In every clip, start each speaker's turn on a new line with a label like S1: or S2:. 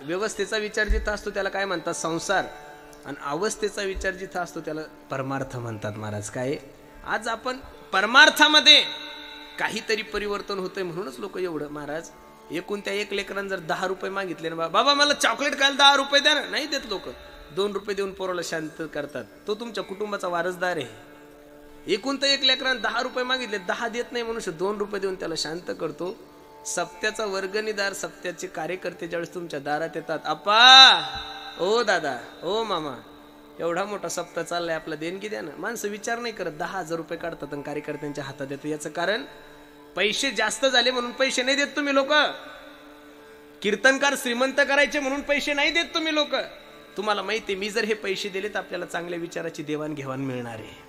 S1: व्यवस्थेचा विचार जिथं असतो त्याला काय म्हणतात? संसार. आणि अवस्थेचा विचार जिथं असतो त्याला परमार्थ म्हणतात महाराज. काय आज आपण परमार्थामध्ये काहीतरी परिवर्तन होतंय म्हणूनच लोक एवढं महाराज. एकूण त्या एक लेकरांना जर 10 रुपये मागितले ना, बाबा मला चॉकलेट खायला 10 रुपये द्या ना, नाही देत लोक. 2 रुपये देऊन पोराला शांत करतात. तो तुमच्या कुटुंबाचा वारसदार आहे. एकूण तर एक लेकरांना 10 रुपये मागितले, 10 देत नाही मनुष्य 2 रुपये देऊन त्याला शांत करतो. सप्त्याचा वर्गणीदार, सप्त्याचे कार्यकर्ते ज्यावेळेस तुमच्या दारात येतात, अप्पा, ओ दादा, ओ मामा, एवढा मोठा सप्ताह चाललाय, आपला देणगी द्या ना. माणसं विचार नाही करत, 10,000 रुपये काढतात आणि कार्यकर्त्यांच्या हातात देतात. याचं कारण पैसे जास्त झाले म्हणून पैसे नाही देत तुम्ही लोक. कीर्तनकार श्रीमंत करायचे म्हणून पैसे नाही देत तुम्ही लोक. तुम्हाला माहिती आहे, मी जर हे पैसे दिले तर आपल्याला चांगल्या विचाराची देवाणघेवाण मिळणार आहे.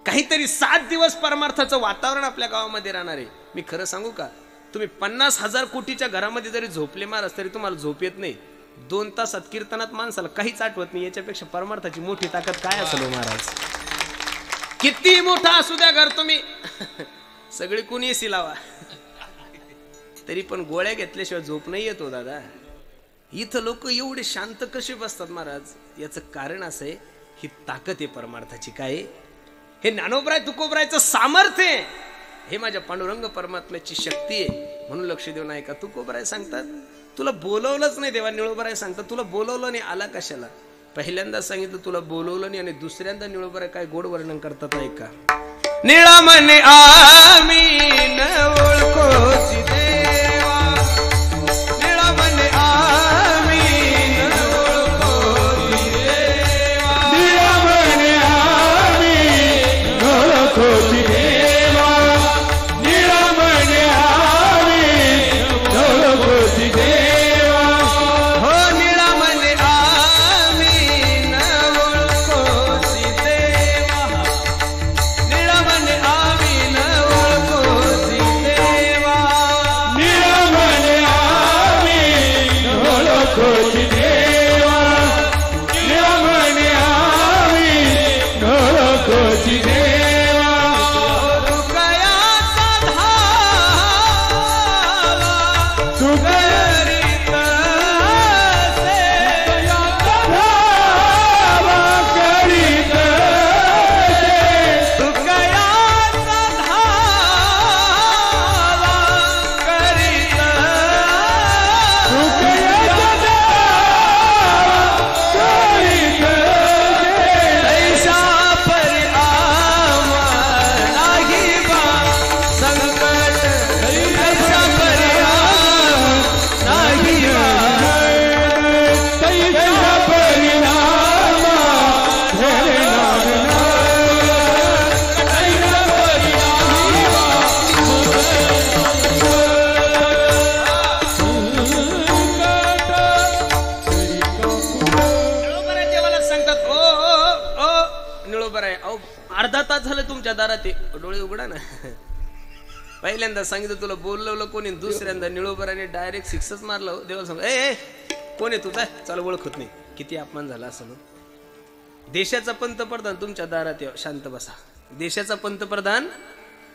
S1: काहीतरी 7 दिवस परमार्थाचं वातावरण आपल्या गावामध्ये राहणार आहे. मी खरं सांगू का, तुम्ही 50,000 कोटीच्या घरामध्ये जरी झोपले महाराज तरी तुम्हाला झोप येत नाही. 2 तासात कीर्तनात माणसाला काहीच आठवत नाही. याच्यापेक्षा परमार्थाची मोठी ताकद काय असेल महाराज. किती मोठा असू द्या घर तुम्ही, सगळी कुणी एसी लावा, तरी पण गोळ्या घेतल्याशिवाय झोप नाही येतो दादा. इथं लोक एवढे शांत कसे बसतात महाराज? याचं कारण असं आहे, ही ताकद आहे परमार्थाची. काय हे ज्ञानोबराय तुकोबरायचं सामर्थ्य आहे, हे माझ्या पांडुरंग परमात्म्याची शक्ती आहे. म्हणून लक्ष देऊन ऐका. तुकोबराय सांगतात तुला बोलवलंच नाही देवा. निळोबराय सांगतात तुला बोलवलं नाही, आला कशाला? पहिल्यांदा सांगितलं तुला बोलवलं नाही आणि दुसऱ्यांदा निळोबराय काय गोड वर्णन करतात ऐका. निळा म्हणे आम्ही न ओळखोची देवा, निळा म्हणे आम्ही न ओळखोची देवा,
S2: निळा म्हणे आम्ही न ओळखोची देवा, निळा म्हणे आम्ही न ओळखोची देवा.
S1: हो निळा म्हणे आम्ही न ओळखोची देवा, निळा म्हणे आम्ही न ओळखोची देवा,
S2: निळा म्हणे आम्ही न ओळखोची देवा, निळा म्हणे आम्ही न ओळखोची देवा.
S1: तुकयाचा धावा
S2: तू
S1: करीत असे,
S2: धावा करीत
S1: तुकयाचा धावा करीत ऐसा परी आम्हा नाही बा संकट, ऐसा परी आम्हा नाही बा.
S2: तैसा परिणाम
S1: निळोबराय देवाला सांगतात, ओ ओ ओ निळोबराय, अहो अर्धा तास झालं तुमच्या दारात आहे. डोळे उघडा ना. पहिल्यांदा सांगितलं तुला बोलवलं कोणी, दुसऱ्यांदा निळोबराने डायरेक्ट 6च मारलं. देवाला सांग, ए कोण आहे तुझा? चालू ओळखत नाही. किती अपमान झाला असं. देशाचा पंतप्रधान तुमच्या दारात यावं, शांत बसा. देशाचा पंतप्रधान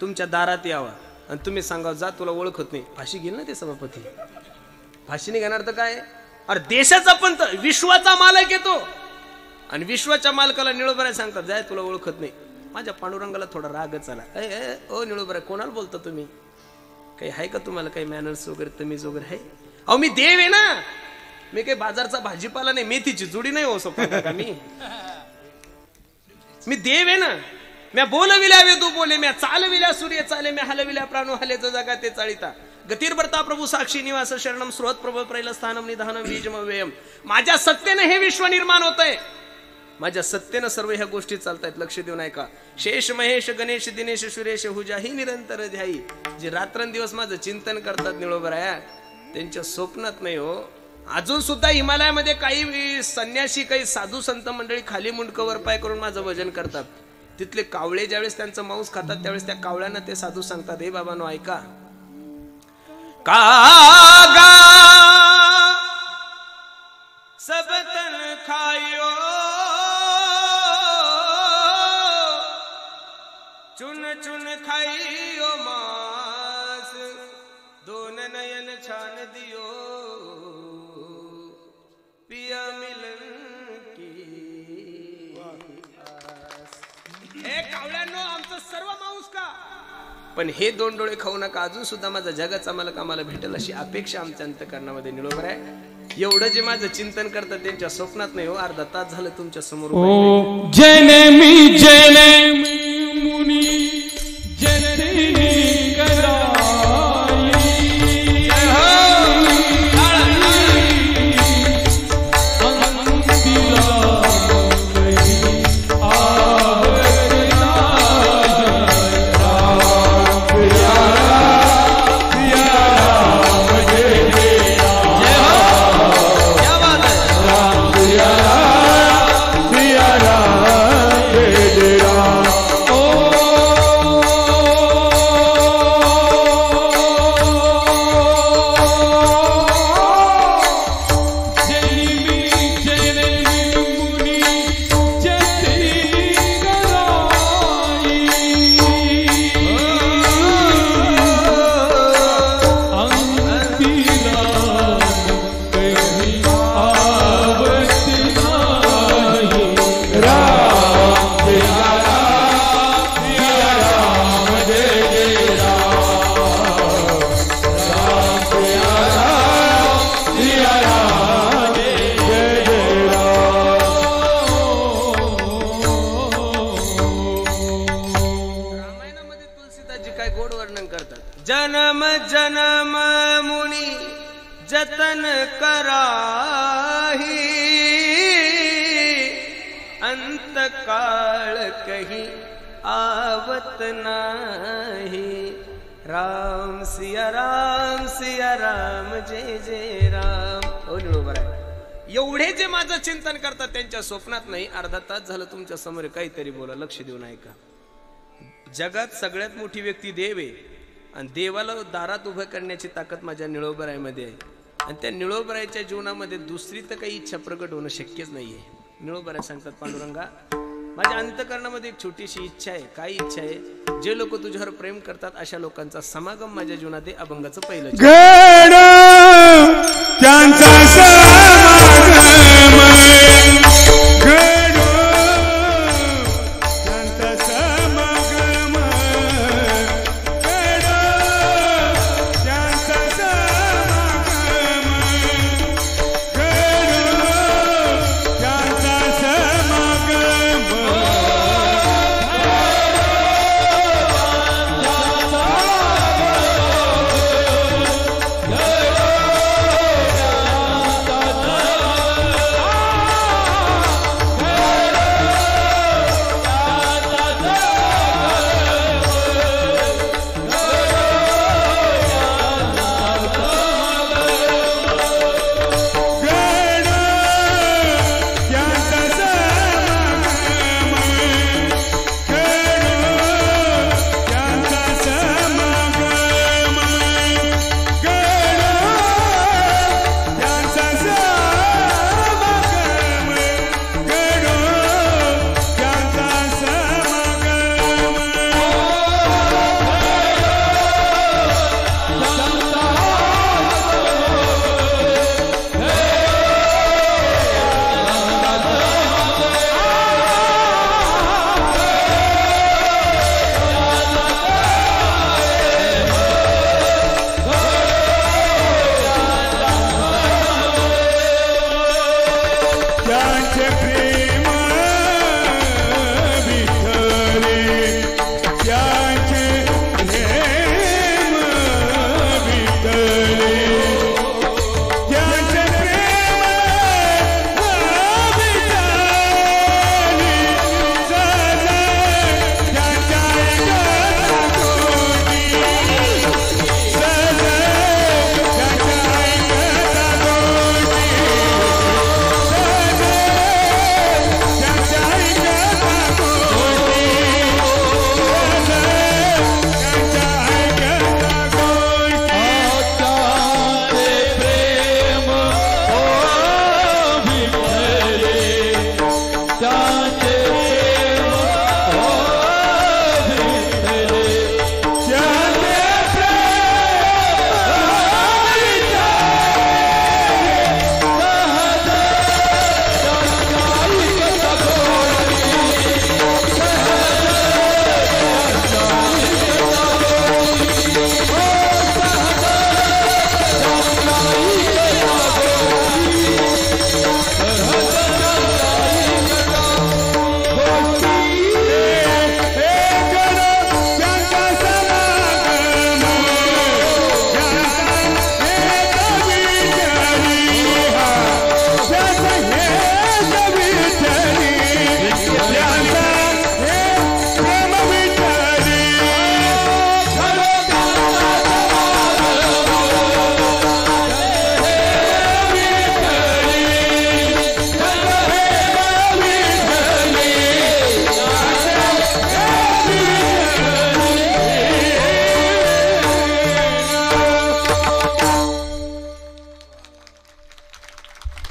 S1: तुमच्या दारात यावा आणि तुम्ही सांगा जा तुला ओळखत नाही. फाशी घेईल ना ते सभापती. फाशी नाही घेणार तर काय? अरे देशाचा पंत, विश्वाचा मालक येतो आणि विश्वाच्या मालकाला निळोबराय सांगतात जाय तुला ओळखत नाही. माझ्या पांडुरंगाला थोडा रागच आला. ओ निळोबराय कोणाला बोलता तुम्ही? काही आहे का तुम्हाला काही मॅनर्स वगैरे, तमीज वगैरे आहे? अहो मी देव आहे ना, मी काही बाजारचा भाजीपाला नाही, मेथीची जुडी नाही हो सोपा का मी देव आहे ना. म्या बोलविल्या वेदू बोले, म्या चालविल्या सूर्य चाले, म्या हलविल्या प्राणू हले जगा ते चाळिता. गतिर्भरता प्रभू साक्षी निवास शरणम स्रोत प्रभू प्रैल स्थानम निधानम बीजम व्ययम. माझ्या सत्तेने हे विश्व निर्माण होतंय, माझ्या सत्तेनं सर्व ह्या गोष्टी चालतायत. लक्ष देऊन ऐका. शेष महेश गणेश दिनेश सुरेश हुजाही निरंतर ध्याई. जे रात्रंदिवस माझं चिंतन करतात निळोबराया, त्यांच्या स्वप्नात नाही हो. अजून सुद्धा हिमालयामध्ये काही संन्यासी, काही साधू संत मंडळी खाली मुंडकवर पाय करून माझं भजन करतात. तिथले कावळे ज्यावेळेस त्यांचं मांस खातात त्यावेळेस त्या कावळ्यांना ते साधू सांगतात, हे बाबांनो ऐका, कागा सब तन खायो चुन चुन खाइयो मांस, दोन नयन छान दियो पण हे 2 डोळे खाऊ नका, अजून सुद्धा माझा जगाचा मालक आम्हाला भेटेल अशी अपेक्षा आमच्या अंतःकरणामध्ये निळोबर आहे. एवढं जे माझं चिंतन करतात त्यांच्या स्वप्नात नाही हो. अर्धा तास झालं तुमच्या समोर.
S2: ओ जनमी जनमी मुनी जननी कराई
S1: जन्म जन्म मुनी जतन कराही, अंत काळ कही आवत नाही. राम सिया राम जय जय राम. हो निळोबर आहे. एवढे जे माझं चिंतन करतात त्यांच्या स्वप्नात नाही. अर्धा तास झालं तुमच्या समोर, काहीतरी बोला, लक्ष देऊन ऐका. जगात सगळ्यात मोठी व्यक्ती देव आहे आणि देवाला दारात उभं करण्याची ताकद माझ्या निळोबरायमध्ये आहे. आणि त्या निळोबरायच्या जीवनामध्ये दुसरी तर काही इच्छा प्रकट होणं शक्यच नाहीये. निळोबराय सांगतात, पांडुरंगा माझ्या अंतःकरणामध्ये एक छोटीशी इच्छा आहे. काय इच्छा आहे? जे लोक तुझ्यावर प्रेम करतात अशा लोकांचा समागम माझ्या जीवनात आहे. अभंगाचं पहिलं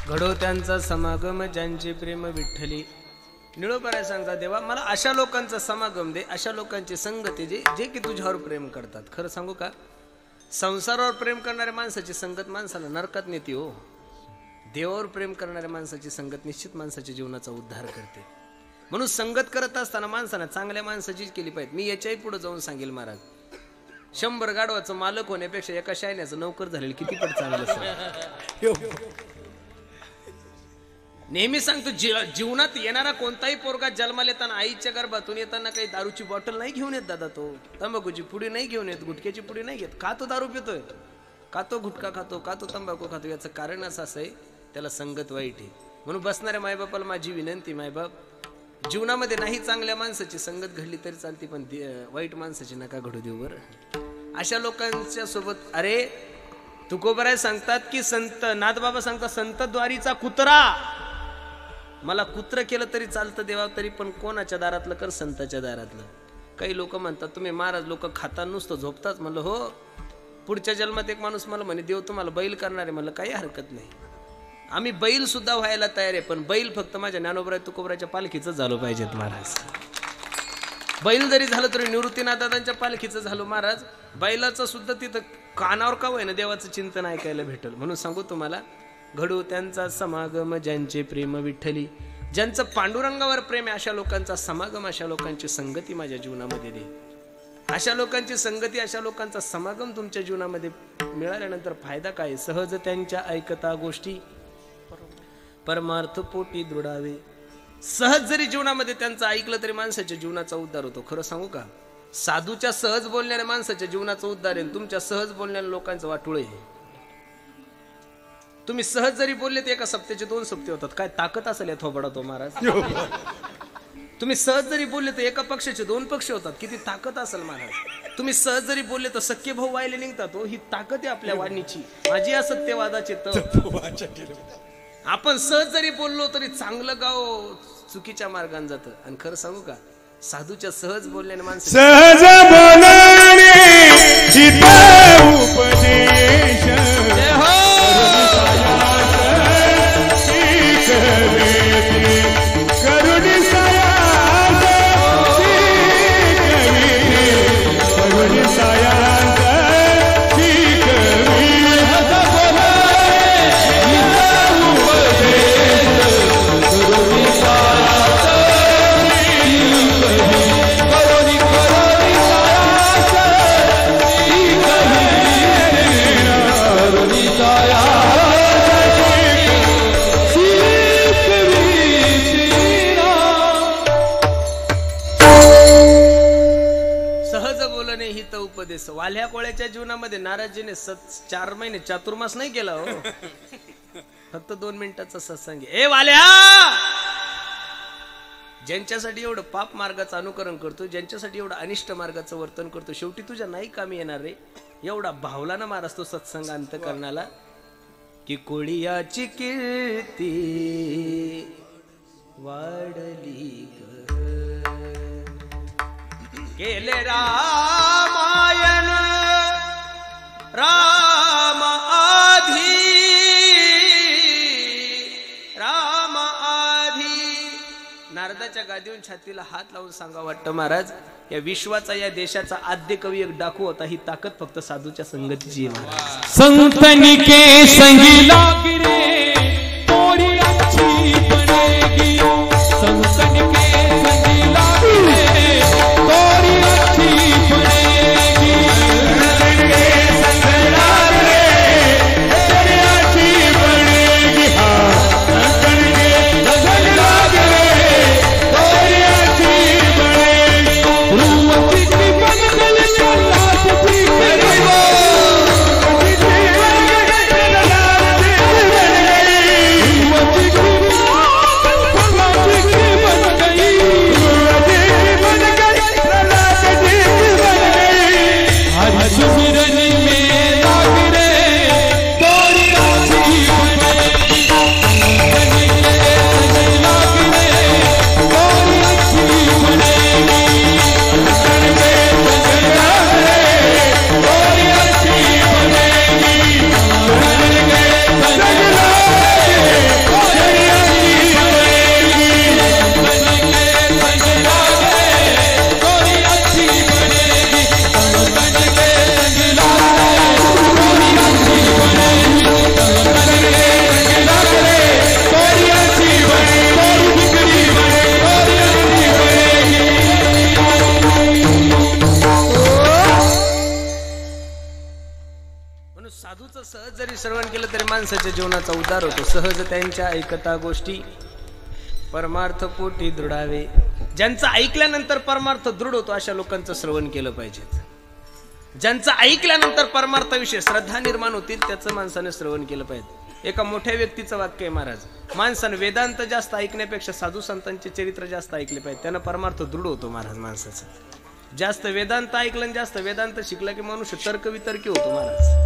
S1: घडो त्यांचा समागम ज्यांचे प्रेम विठ्ठली. निळोपराय सांगता देवा मला अशा लोकांचा समागम दे, अशा लोकांची संगती जे की तुझ्यावर प्रेम करतात. खरं सांगू का, संसारावर प्रेम करणाऱ्या माणसाची संगत माणसाला नरकात नेते हो. देवावर प्रेम करणाऱ्या माणसाची संगत निश्चित माणसाच्या जीवनाचा उद्धार करते. म्हणून संगत करत असताना माणसानं चांगल्या माणसाचीच केली पाहिजे. मी याच्याही पुढे जाऊन सांगेल महाराज, 100 गाढवाचं मालक होण्यापेक्षा एका शायण्याचं नौकर झालेलं किती पट चांगलं. नेहमी सांगतो जीवनात येणारा कोणताही पोरगा जन्माला येताना आईच्या गर्भातून येताना काही दारूची बॉटल नाही घेऊन येत दादा. तो तंबाखूची पुडी नाही घेऊन येत, गुटख्याची पुडी नाही घेत. का तो दारू पितोय, का तो गुटखा खातो, का तो तंबाखू खातो, याचं कारण असं आहे त्याला संगत वाईट आहे. म्हणून बसणाऱ्या मायबापाला माझी विनंती, मायबाप जीवनामध्ये नाही चांगल्या माणसाची संगत घडली तरी चालते, पण वाईट माणसाची नका घडू देऊ बरं. अशा लोकांच्या सोबत अरे तुकोबराय सांगतात की संत नाथबाबा सांगतात, संत द्वारीचा कुत्रा, मला कुत्र केलं तरी चालतं देवा, तरी पण कोणाच्या दारातलं कर, संताच्या दारातलं. काही लोक म्हणतात तुम्ही महाराज लोक खाता नुसतं झोपताच. म्हणलं हो, पुढच्या जन्मात एक माणूस मला म्हणे देव तुम्हाला बैल करणार आहे. म्हणलं काही हरकत नाही, आम्ही बैल सुद्धा व्हायला तयार आहे, पण बैल फक्त माझ्या ज्ञानोबराय तुकोबरायच्या पालखीचं झालं पाहिजेत महाराज. बैल जरी झालं तरी निवृत्तीनाथांच्या पालखीचं झालो महाराज. बैलाचं सुद्धा तिथं कानावर का होईना देवाचं चिंतन ऐकायला भेटल. म्हणून सांगू तुम्हाला, घडू त्यांचा समागम ज्यांचे प्रेम विठ्ठली. ज्यांचं पांडुरंगावर प्रेम आहे अशा लोकांचा समागम, अशा लोकांची संगती माझ्या जीवनामध्ये दे. अशा लोकांची संगती, अशा लोकांचा समागम तुमच्या जीवनामध्ये मिळाल्यानंतर फायदा काय. सहज त्यांच्या ऐकता गोष्टी परमार्थ पोटी दृढावे. सहज जरी जीवनामध्ये त्यांचं ऐकलं तरी माणसाच्या जीवनाचा उद्धार होतो. खरं सांगू का, साधूच्या सहज बोलणाऱ्या माणसाच्या जीवनाचा उद्धार आहे, तुमच्या सहज बोलणाऱ्या लोकांचं वाटोळ आहे. तुम्ही सहज जरी बोलले तर एका सप्त्याचे 2 सप्ते होतात. काय ताकद असेल या थोबडा तो महाराज. तुम्ही सहज जरी बोलले तर एका पक्षाचे 2 पक्ष होतात. किती ताकद असेल महाराज. तुम्ही सहज जरी बोलले तर सख्खे भाऊ व्हायला निघतात. ही ताकद आहे आपल्या वाणीची. माझी असत्यवादाचे तर आपण सहज जरी बोललो तरी चांगलं गाव चुकीच्या मार्गाने जातं. आणि खरं सांगू का, साधूच्या सहज बोलल्याने माणसं
S2: सहज बोलणे उपदेश
S1: उपदेश. वाल्या कोळ्याच्या जीवनामध्ये नाराजीने 4 महिने चातुर्मास नाही केला हो. फक्त 2 मिनिटाचा सत्संग. ए वाल्या, ज्यांच्यासाठी एवढं पाप मार्गाचं अनुकरण करतो, ज्यांच्यासाठी एवढं अनिष्ट मार्गाचं वर्तन करतो, शेवटी तुझ्या नाही कामी येणार रे. एवढा भावला ना महाराज तो सत्संग अंत करणाला की कोळियाची कीर्ती वाढली केले रामायण राम आधी नारदाच्या गादीवरून छातीला हात लावून सांगा वाटतं महाराज, या विश्वाचा या देशाचा आद्य कवी एक डाकू होता. ही ताकद फक्त साधूच्या संगतीची आहे महाराज.
S2: संतनी के संगी लागिरे तोरी अच्छी बनेगी. संतनी के संगी लागिरे तोरी अच्छी बनेगी. संतन के संग लागिरे तोरी अच्छी बनेगी. संतन के संग लागिरे तोरी अच्छी बनेगी. रूपी की बनगल चलात थी करीबो.
S1: माणसाच्या जीवनाचा उद्धार होतो. सहज त्यांच्या ऐकता गोष्टी परमार्थ पोटी दृढावे. ज्यांचं ऐकल्यानंतर परमार्थ दृढ होतो अशा लोकांचं श्रवण केलं पाहिजे. ज्यांचं ऐकल्यानंतर परमार्थाविषयी श्रद्धा निर्माण होतील त्याचं माणसाने श्रवण केलं पाहिजे. एका मोठ्या व्यक्तीचं वाक्य आहे महाराज, माणसाने वेदांत जास्त ऐकण्यापेक्षा साधू संतांचे चरित्र जास्त ऐकले पाहिजे, त्यानं परमार्थ दृढ होतो महाराज माणसाचा. जास्त वेदांत ऐकलं जास्त वेदांत शिकला की मनुष्य तर्क वितर्की होतो महाराज.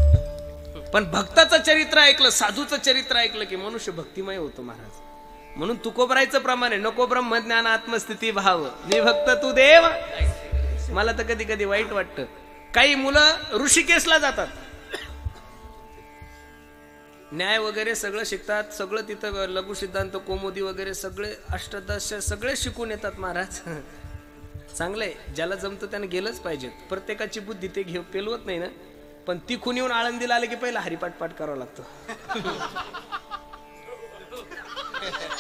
S1: पण भक्ताचं चरित्र ऐकलं, साधूचं चरित्र ऐकलं की मनुष्य भक्तिमय होतो महाराज. म्हणून तुकोबरायचं प्रमाणे नको ब्रह्मज्ञान आत्मस्थिती भाव निभक्त तू देव. मला तर कधी कधी वाईट वाटतं, काही मुलं ऋषिकेशला जातात, न्याय वगैरे सगळं शिकतात, सगळं तिथं लघु सिद्धांत कौमुदी वगैरे सगळे अष्टदश सगळे शिकून येतात महाराज. चांगलंय, ज्याला जमतं त्याने गेलंच पाहिजे. प्रत्येकाची बुद्धी ते घेऊ पेलवत नाही ना. पण ती खून येऊन आळंदीला आले की पहिला हरिपाठ पाठ करावा लागतो.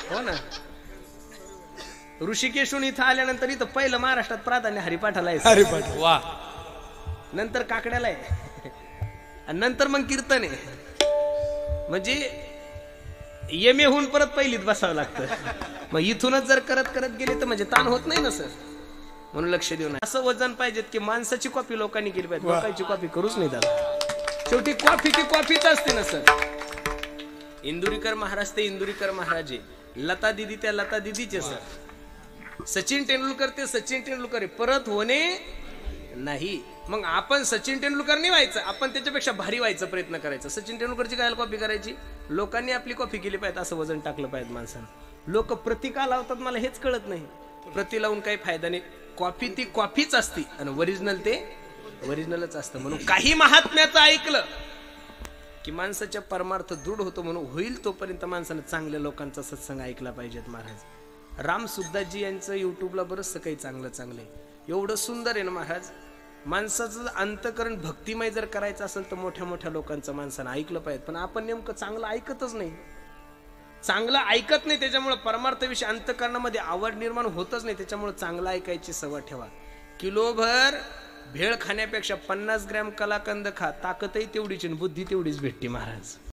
S1: हो ना. ऋषिकेशून इथं आल्यानंतर इथं पहिलं महाराष्ट्रात प्राधान्य हरिपाठाला आहे.
S2: हरिपाठ वा.
S1: नंतर काकड्याला आहे आणि नंतर मग कीर्तन आहे. म्हणजे एम ए होऊन परत पहिलीत बसावं लागतं. मग इथूनच जर करत करत गेले तर म्हणजे ताण होत नाही ना सर. म्हणून लक्ष देऊ नये. असं वजन पाहिजे की माणसाची कॉपी लोकांनी केली पाहिजे, लोकांची कॉपी करूच नाही दादा. शेवटी कॉफी ती कॉफीच असते ना सर. इंदुरीकर महाराज ते इंदुरीकर महाराज आहे, लता दिदी त्या लता दिदीचे सर. सचिन तेंडुलकर ते सचिन तेंडुलकर परत होणे नाही. मग आपण सचिन तेंडुलकर नाही व्हायचं, आपण त्याच्यापेक्षा भारी व्हायचा प्रयत्न करायचा. सचिन तेंडुलकरची काय कॉपी करायची, लोकांनी आपली कॉपी केली पाहिजे असं वजन टाकलं पाहिजे माणसानं. लोक प्रति का लावतात मला हेच कळत नाही. प्रति लावून काही फायदा नाही. कॉफी ती कॉफीच असती आणि ओरिजिनल ते ओरिजिनलच असतं. म्हणून काही महात्म्याचं ऐकलं की माणसाच्या परमार्थ दृढ होतो. म्हणून होईल तोपर्यंत माणसानं चांगल्या लोकांचा सत्संग ऐकला पाहिजेत महाराज. राम सुद्दाजी यांचं युट्यूबला बरंचसं काही चांगलं चांगलं आहे. एवढं सुंदर आहे ना महाराज. माणसाचं अंतकरण भक्तिमय जर करायचं असेल तर मोठ्या मोठ्या लोकांचं माणसानं ऐकलं पाहिजे. पण आपण नेमकं चांगलं ऐकतच नाही, चांगलं ऐकत नाही. त्याच्यामुळे परमार्थाविषयी अंतकरणामध्ये आवड निर्माण होतच नाही. त्याच्यामुळे चांगलं ऐकायची सवय ठेवा. किलोभर भेळ खाण्यापेक्षा 50 ग्रॅम कलाकंद खा, ताकदही तेवढीच बुद्धी तेवढीच भेटते महाराज.